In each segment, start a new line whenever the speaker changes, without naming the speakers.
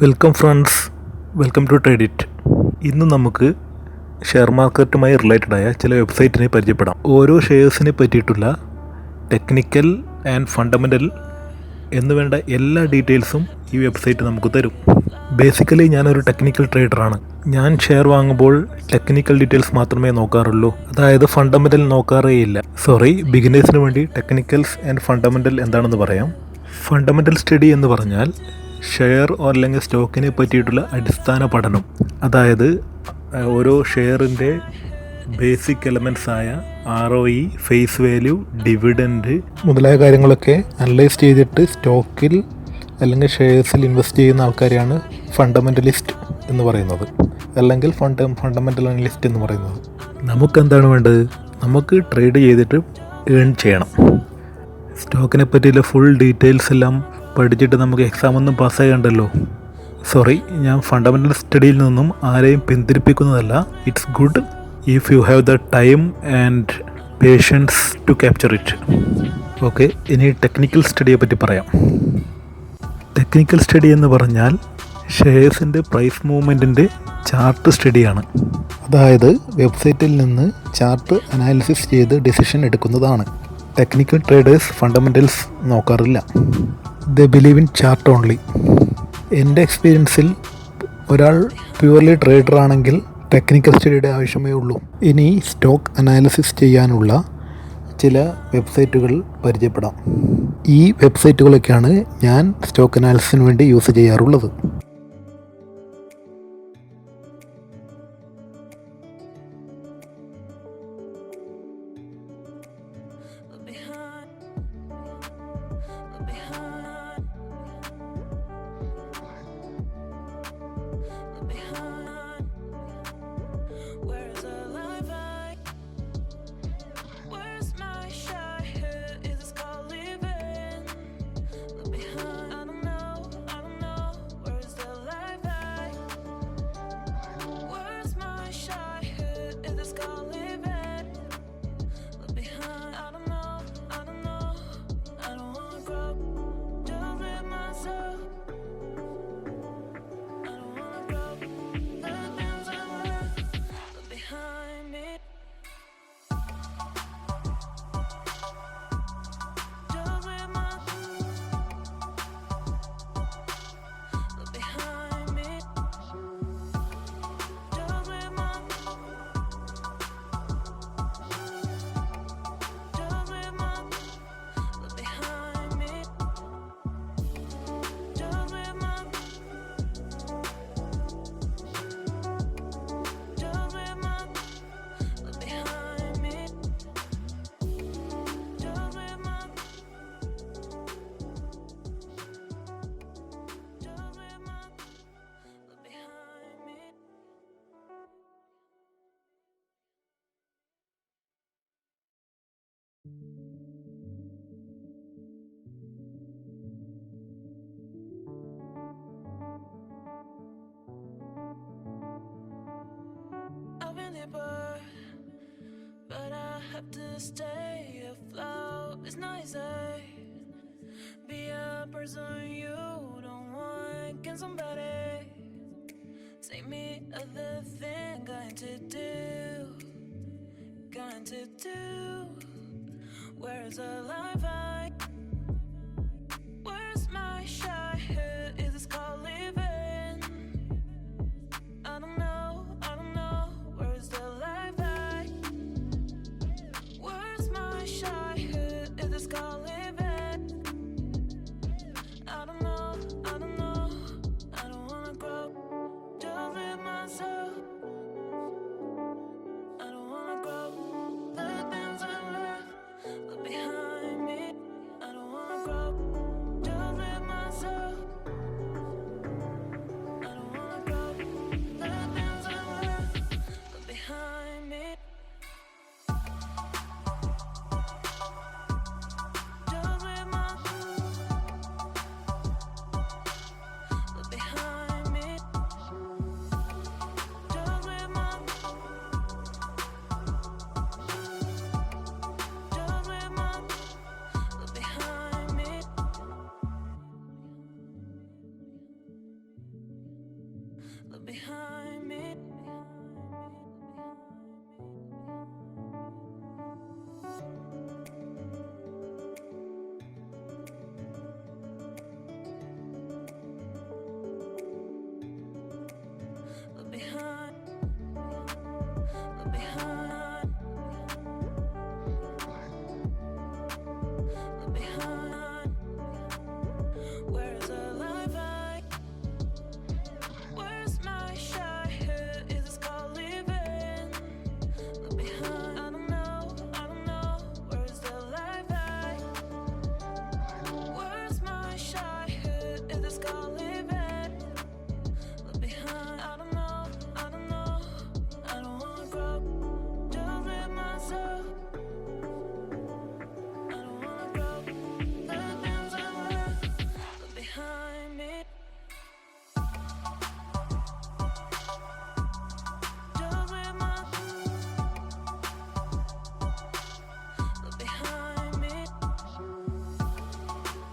Welcome friends, welcome to Tradeit. ഇന്ന് നമുക്ക് share മാർക്കറ്റുമായി റിലേറ്റഡായ ചില വെബ്സൈറ്റിനെ പരിചയപ്പെടാം. ഓരോ ഷെയർസിനെ പറ്റിയിട്ടുള്ള ടെക്നിക്കൽ ആൻഡ് ഫണ്ടമെൻ്റൽ എന്നുവേണ്ട എല്ലാ ഡീറ്റെയിൽസും ഈ വെബ്സൈറ്റ് നമുക്ക് തരും. ബേസിക്കലി ഞാനൊരു ടെക്നിക്കൽ ട്രേഡറാണ്. ഞാൻ ഷെയർ വാങ്ങുമ്പോൾ ടെക്നിക്കൽ ഡീറ്റെയിൽസ് മാത്രമേ നോക്കാറുള്ളൂ, അതായത് ഫണ്ടമെൻ്റൽ നോക്കാറേയില്ല. ബിഗിനേഴ്സിന് വേണ്ടി ടെക്നിക്കൽസ് ആൻഡ് ഫണ്ടമെൻ്റൽ എന്താണെന്ന് പറയാം. ഫണ്ടമെൻ്റൽ സ്റ്റഡി എന്ന് പറഞ്ഞാൽ ഷെയർ അല്ലെങ്കിൽ സ്റ്റോക്കിനെ പറ്റിയിട്ടുള്ള അടിസ്ഥാന പഠനം, അതായത് ഓരോ ഷെയറിൻ്റെ ബേസിക് എലമെൻറ്റ്സായ ROE, ഫേസ് വാല്യൂ, ഡിവിഡൻഡ് മുതലായ കാര്യങ്ങളൊക്കെ അനലൈസ് ചെയ്തിട്ട് സ്റ്റോക്കിൽ അല്ലെങ്കിൽ ഷെയർസിൽ ഇൻവെസ്റ്റ് ചെയ്യുന്ന ആൾക്കാരെയാണ് ഫണ്ടമെൻ്റലിസ്റ്റ് എന്ന് പറയുന്നത്, അല്ലെങ്കിൽ ഫണ്ടമെൻ്റൽ അനലിസ്റ്റ് എന്ന് പറയുന്നത്. നമുക്കെന്താണ് വേണ്ടത്? നമുക്ക് ട്രേഡ് ചെയ്തിട്ട് ഏൺ ചെയ്യണം. സ്റ്റോക്കിനെ പറ്റിയുള്ള ഫുൾ ഡീറ്റെയിൽസ് എല്ലാം പഠിച്ചിട്ട് നമുക്ക് എക്സാം ഒന്നും പാസ്സാകണ്ടല്ലോ. ഞാൻ ഫണ്ടമെൻ്റൽ സ്റ്റഡിയിൽ നിന്നും ആരെയും പിന്തിരിപ്പിക്കുന്നതല്ല. It's good if you have the time and patience to capture it. Okay, ഇനി ടെക്നിക്കൽ സ്റ്റഡിയെ പറ്റി പറയാം. ടെക്നിക്കൽ സ്റ്റഡി എന്ന് പറഞ്ഞാൽ ഷെയർസിൻ്റെ പ്രൈസ് മൂവ്മെൻറ്റിൻ്റെ ചാർട്ട് സ്റ്റഡിയാണ്. അതായത് വെബ്സൈറ്റിൽ നിന്ന് ചാർട്ട് അനാലിസിസ് ചെയ്ത് ഡിസിഷൻ എടുക്കുന്നതാണ്. ടെക്നിക്കൽ ട്രേഡേഴ്സ് ഫണ്ടമെൻ്റൽസ് നോക്കാറില്ല. ദേ ബിലീവ് ഇൻ ചാർട്ട് ഓൺലി. എൻ്റെ എക്സ്പീരിയൻസിൽ ഒരാൾ പ്യുവർലി ട്രേഡർ ആണെങ്കിൽ ടെക്നിക്കൽ സ്റ്റഡിയുടെ ആവശ്യമേ ഉള്ളൂ. ഇനി സ്റ്റോക്ക് അനാലിസിസ് ചെയ്യാനുള്ള ചില വെബ്സൈറ്റുകൾ പരിചയപ്പെടാം. ഈ വെബ്സൈറ്റുകളൊക്കെയാണ് ഞാൻ സ്റ്റോക്ക് അനാലിസിസിന് വേണ്ടി യൂസ് ചെയ്യാറുള്ളത്.
But I have to stay afloat. It's not easy. Be a person you don't want. Can somebody take me other thing? Going to do. Where's the life where's my shy head? Is this called living? I don't know. Where's the life where's my shy head? Is this called living? I don't know. I don't wanna grow. Just live myself. I don't wanna grow. The things I left behind me. I don't wanna grow. Just live myself. I don't wanna grow. The things I left behind me. behind, look behind. Where's the life I? Where's my shy hair? Is this called living? Look behind. I don't know. Where's the life I? Where's my shy hair? Is this called living? Look behind. I don't know. I don't wanna grow. Just live myself. I don't wanna grow. The things I left. Look behind me. Just live my. Look behind me.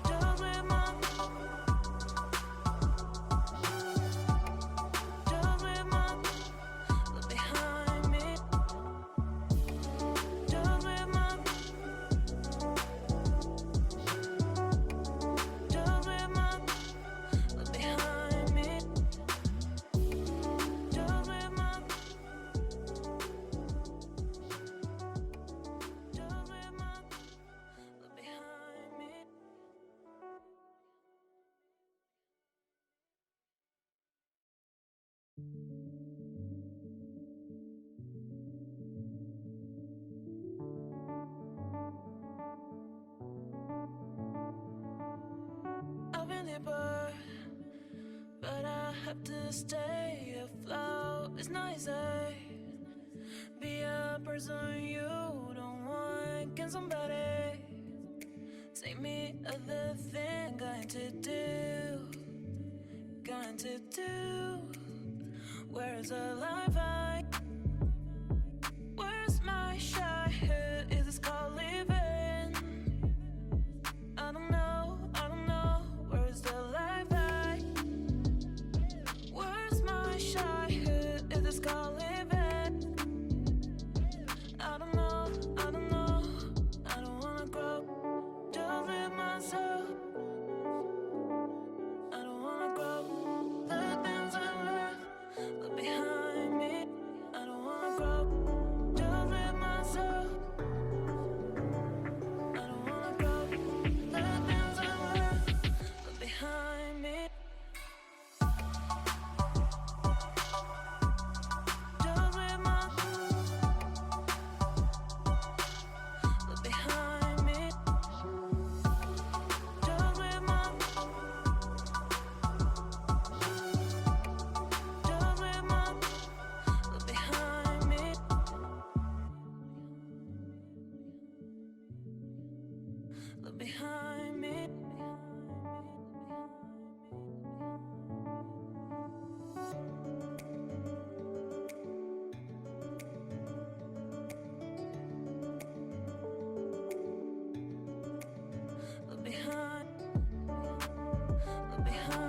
Just live my. Just live my. Look behind me. Just live my. Just live my. Look behind me. Just live my. Just live my. Look behind me. I've been deeper, but I have to stay afloat. It's not easy. Be a person you don't want. Can somebody take me other thing? Going to do. Where's the life I? Where's my shy hair? Is this called living? I don't know. Where's the life I? Where's my shy hair? Is this called living? I don't know. I don't wanna grow. Just live myself. I don't wanna grow. The things I left. Look behind me. I don't wanna grow. Just live myself. I don't wanna grow. The things I left. Look behind me. Just live my. Look behind me. Just live my. Just live my. Look behind me. Look behind me. Look behind. Look behind.